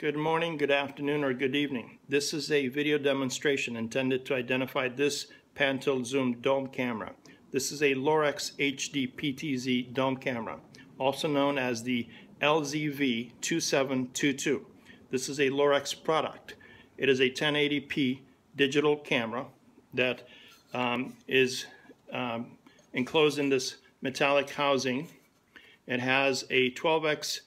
Good morning, good afternoon, or good evening. This is a video demonstration intended to identify this pan-tilt zoom dome camera. This is a Lorex HD PTZ dome camera, also known as the LZV2722. This is a Lorex product. It is a 1080p digital camera that is enclosed in this metallic housing. It has a 12x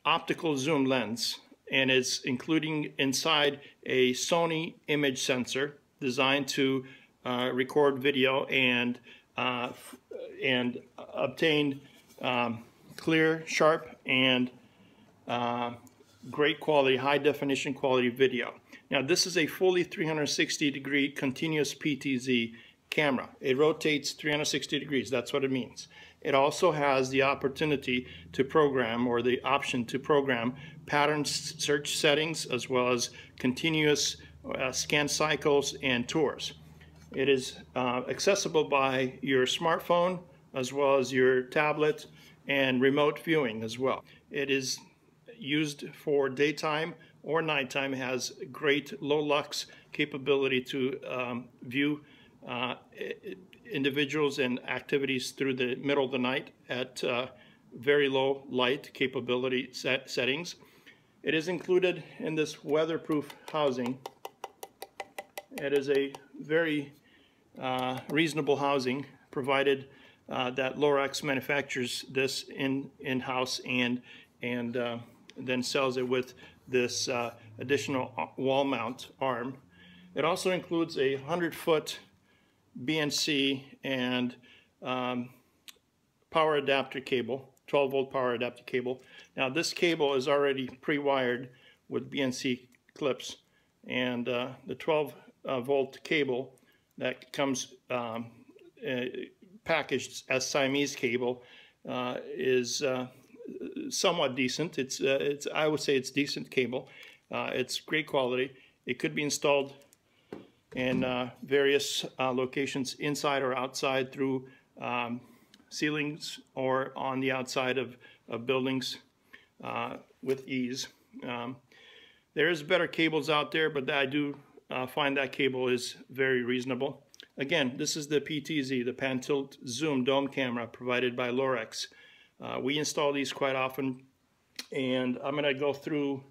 optical zoom lens, and it's including inside a Sony image sensor designed to record video and obtain clear, sharp, and great quality, high definition quality video. Now this is a fully 360-degree continuous PTZ camera. It rotates 360 degrees, that's what it means. It also has the opportunity to program, or the option to program, pattern search settings as well as continuous scan cycles and tours. It is accessible by your smartphone as well as your tablet and remote viewing as well. It is used for daytime or nighttime. It has great low lux capability to view individuals and activities through the middle of the night at very low light capability settings. It is included in this weatherproof housing. It is a very reasonable housing, provided that Lorex manufactures this in-house and then sells it with this additional wall mount arm. It also includes a 100-foot BNC and power adapter cable, 12-volt power adapter cable. Now this cable is already pre-wired with BNC clips, and the 12-volt cable that comes packaged as Siamese cable is somewhat decent. I would say it's decent cable. It's great quality. It could be installed in various locations inside or outside, through ceilings or on the outside of buildings with ease. There is better cables out there, but I do find that cable is very reasonable. Again, this is the PTZ, the pan-tilt zoom dome camera provided by Lorex. We install these quite often, and I'm going to go through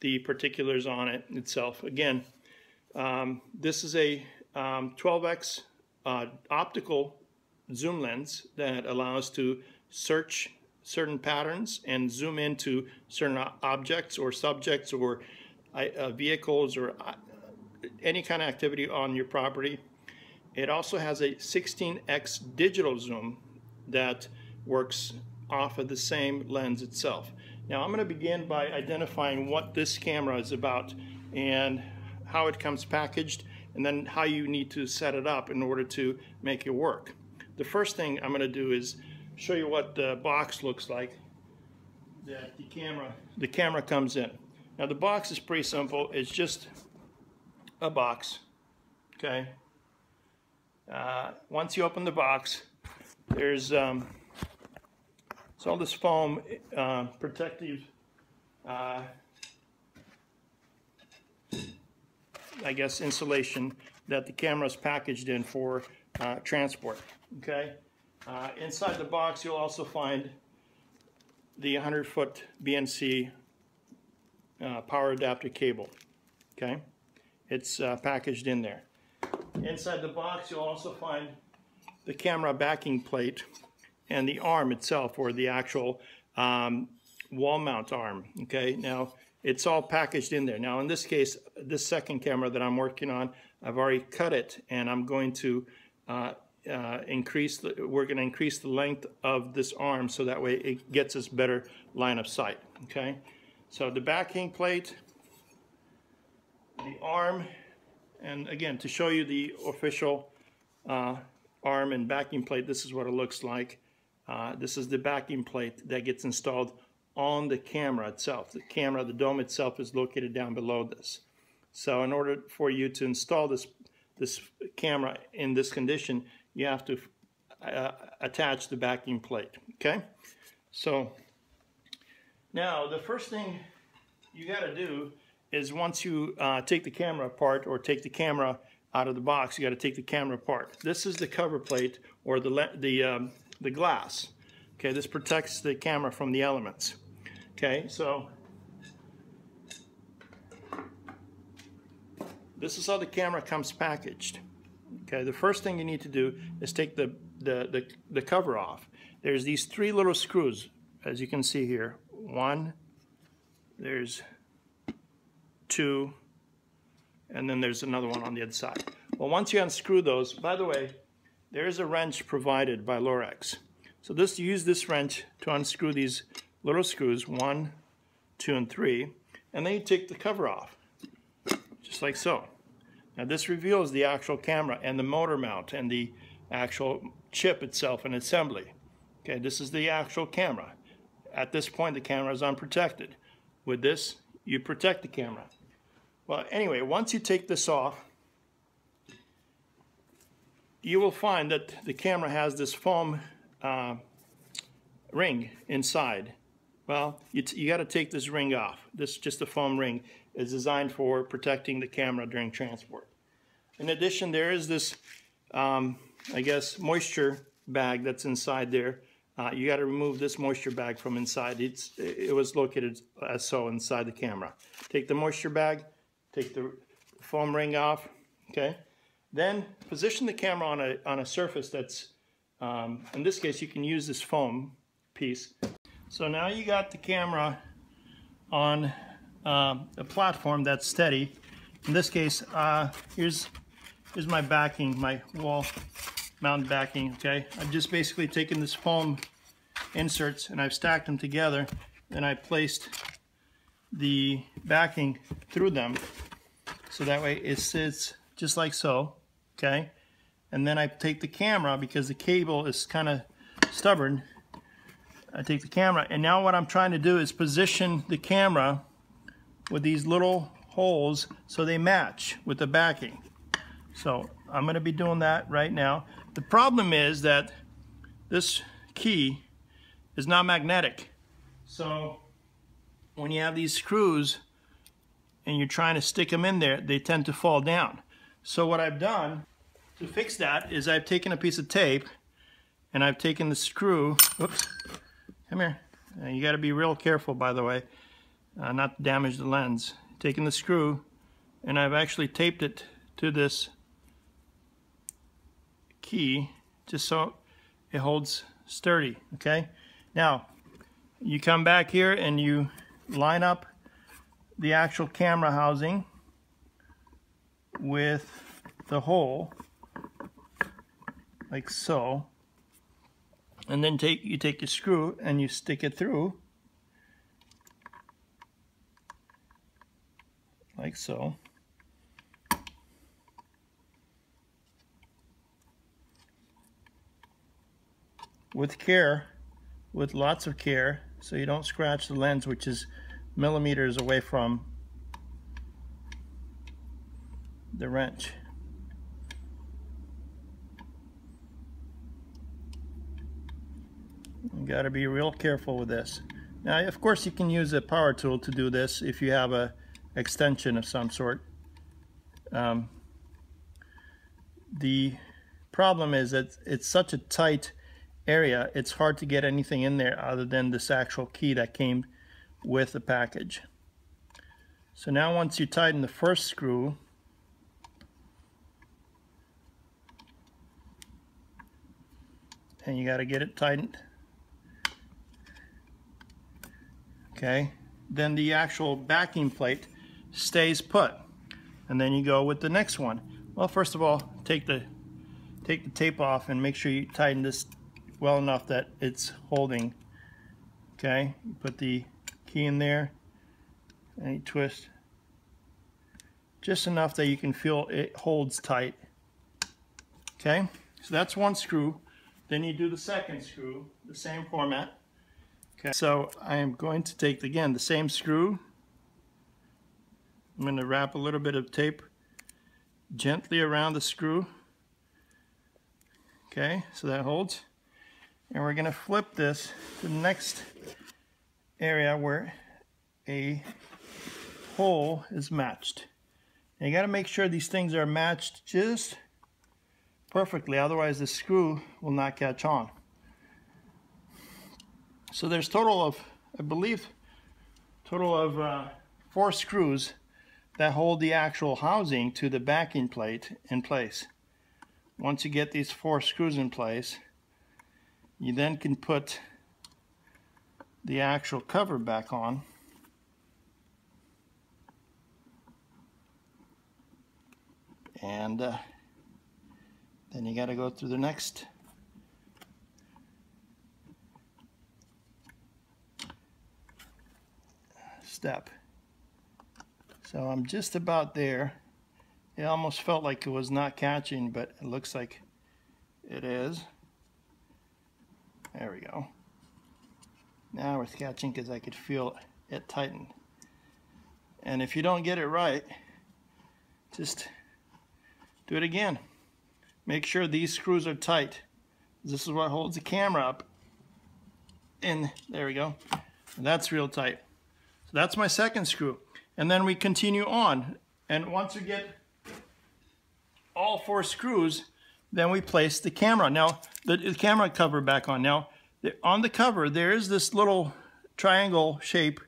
the particulars on it itself. Again, this is a 12x optical zoom lens that allows to search certain patterns and zoom into certain objects or subjects or vehicles or any kind of activity on your property. It also has a 16x digital zoom that works off of the same lens itself. Now I'm going to begin by identifying what this camera is about and how it comes packaged, and then how you need to set it up in order to make it work. The first thing I'm going to do is show you what the box looks like that the camera comes in. Now the box is pretty simple. It's just a box, okay? Once you open the box, there's all this foam protective I guess insulation that the camera is packaged in for transport. Okay. Inside the box, you'll also find the 100-foot BNC power adapter cable. Okay, it's packaged in there. Inside the box, you'll also find the camera backing plate and the arm itself, or the actual wall mount arm. Okay, now it's all packaged in there. Now in this case, this second camera that I'm working on, I've already cut it, and I'm going to we're going to increase the length of this arm so that way it gets us better line of sight. Okay, so the backing plate, the arm, and again, to show you the official arm and backing plate, this is what it looks like. This is the backing plate that gets installed on the camera itself. The dome itself is located down below this. So in order for you to install this camera in this condition, you have to attach the backing plate. Okay, so now the first thing you got to do is once you take the camera apart or take the camera out of the box, you got to take the camera apart. This is the cover plate or the glass. Okay, this protects the camera from the elements. Okay, so this is how the camera comes packaged. Okay, the first thing you need to do is take the cover off. There's these 3 little screws, as you can see here. 1, there's 2, and then there's another one on the other side. Well, once you unscrew those, by the way, there is a wrench provided by Lorex. So use this wrench to unscrew these little screws, 1, 2, and 3, and then you take the cover off, just like so. Now this reveals the actual camera and the motor mount and the actual chip itself and assembly. Okay, this is the actual camera. At this point, the camera is unprotected. With this, you protect the camera. Well, anyway, once you take this off, you will find that the camera has this foam ring inside. Well, you got to take this ring off. This just a foam ring is designed for protecting the camera during transport. In addition, there is this, I guess, moisture bag that's inside there. You got to remove this moisture bag from inside. It was located as so inside the camera. Take the moisture bag, take the foam ring off, okay? Then position the camera on a surface that's, in this case, you can use this foam piece. So now you got the camera on a platform that's steady. In this case, here's my backing, my wall mount backing, okay? I've just basically taken this foam inserts and I've stacked them together, and I placed the backing through them so that way it sits just like so, okay? And then I take the camera, because the cable is kind of stubborn, I take the camera, and now what I'm trying to do is position the camera with these little holes so they match with the backing. So I'm going to be doing that right now. The problem is that this key is not magnetic. So when you have these screws and you're trying to stick them in there, they tend to fall down. So what I've done to fix that is I've taken a piece of tape and I've taken the screw. Oops, come here. You got to be real careful, by the way, not to damage the lens. Taking the screw and I've actually taped it to this key just so it holds sturdy, okay? Now you come back here and you line up the actual camera housing with the hole like so, and then you take your screw and you stick it through like so. With care, with lots of care, so you don't scratch the lens, which is millimeters away from the wrench. You got to be real careful with this. Now, of course, you can use a power tool to do this if you have a extension of some sort. The problem is that it's such a tight area, it's hard to get anything in there other than this actual key that came with the package. So now once you tighten the first screw, and you got to get it tightened, okay, then the actual backing plate stays put, and then you go with the next one. Well, first of all, take the tape off and make sure you tighten this well enough that it's holding. Okay, you put the key in there and you twist just enough that you can feel it holds tight. Okay, so that's one screw. Then you do the second screw, the same format. Okay, so I am going to take again the same screw. I'm going to wrap a little bit of tape gently around the screw. Okay, so that holds. And we're going to flip this to the next area where a hole is matched. And you got to make sure these things are matched just perfectly, otherwise the screw will not catch on. So there's total of, I believe, 4 screws that hold the actual housing to the backing plate in place. Once you get these 4 screws in place, you then can put the actual cover back on. And then you got to go through the next step. So I'm just about there. It almost felt like it was not catching, but it looks like it is. There we go. Now it's catching because I could feel it tighten. And if you don't get it right, just do it again. Make sure these screws are tight. This is what holds the camera up. And there we go. And that's real tight. So that's my second screw. And then we continue on. And once we get all 4 screws, then we place the camera. Now, the camera cover back on. Now, on the cover, there is this little triangle shape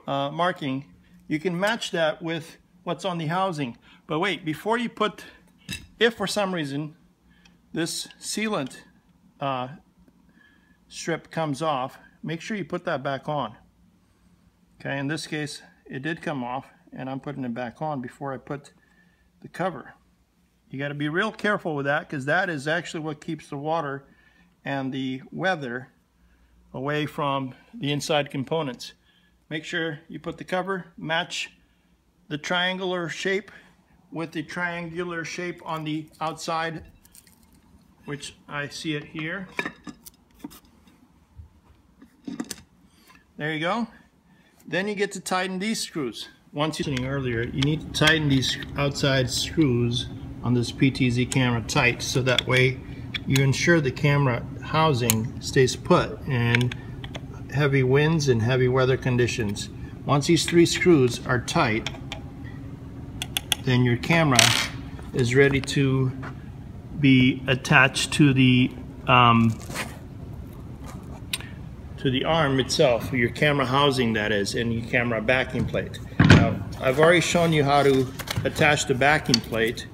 marking. You can match that with what's on the housing. But wait, before you put, if for some reason this sealant strip comes off, make sure you put that back on. Okay, in this case, it did come off, and I'm putting it back on before I put the cover. You got to be real careful with that, because that is actually what keeps the water and the weather away from the inside components. Make sure you put the cover, match the triangular shape with the triangular shape on the outside, which I see it here. There you go. Then you get to tighten these screws. Once you mentioned earlier, you need to tighten these outside screws on this PTZ camera tight, so that way you ensure the camera housing stays put in heavy winds and heavy weather conditions. Once these 3 screws are tight, then your camera is ready to be attached to the arm itself, your camera housing that is, and your camera backing plate. Now, I've already shown you how to attach the backing plate.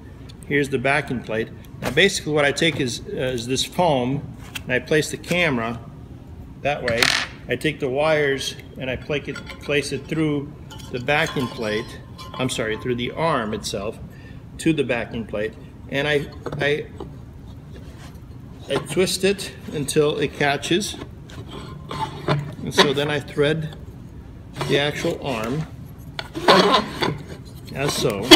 Here's the backing plate. Now basically what I take is this foam, and I place the camera that way. I take the wires and I place it through the backing plate, I'm sorry, through the arm itself to the backing plate, and I twist it until it catches, and so then I thread the actual arm as so,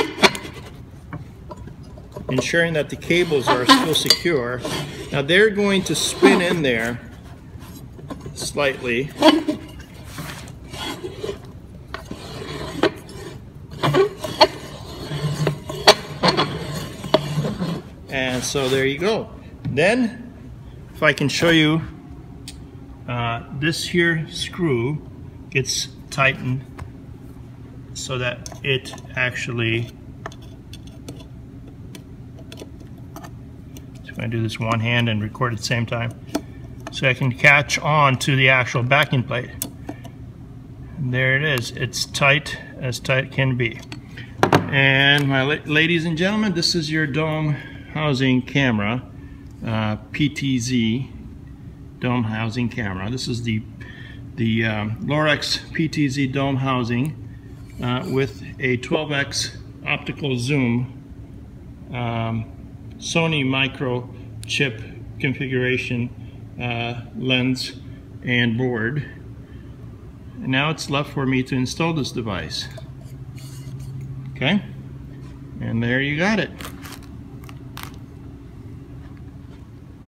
ensuring that the cables are still secure. Now they're going to spin in there slightly. And so there you go. Then, if I can show you, this here screw gets tightened so that it actually, so I'm going to do this one hand and record at the same time, so I can catch on to the actual backing plate. And there it is. It's tight as tight can be. And my ladies and gentlemen, this is your dome housing camera, PTZ dome housing camera. This is the Lorex PTZ dome housing with a 12x optical zoom Sony micro chip configuration lens and board. And now it's left for me to install this device. Okay, and there you got it.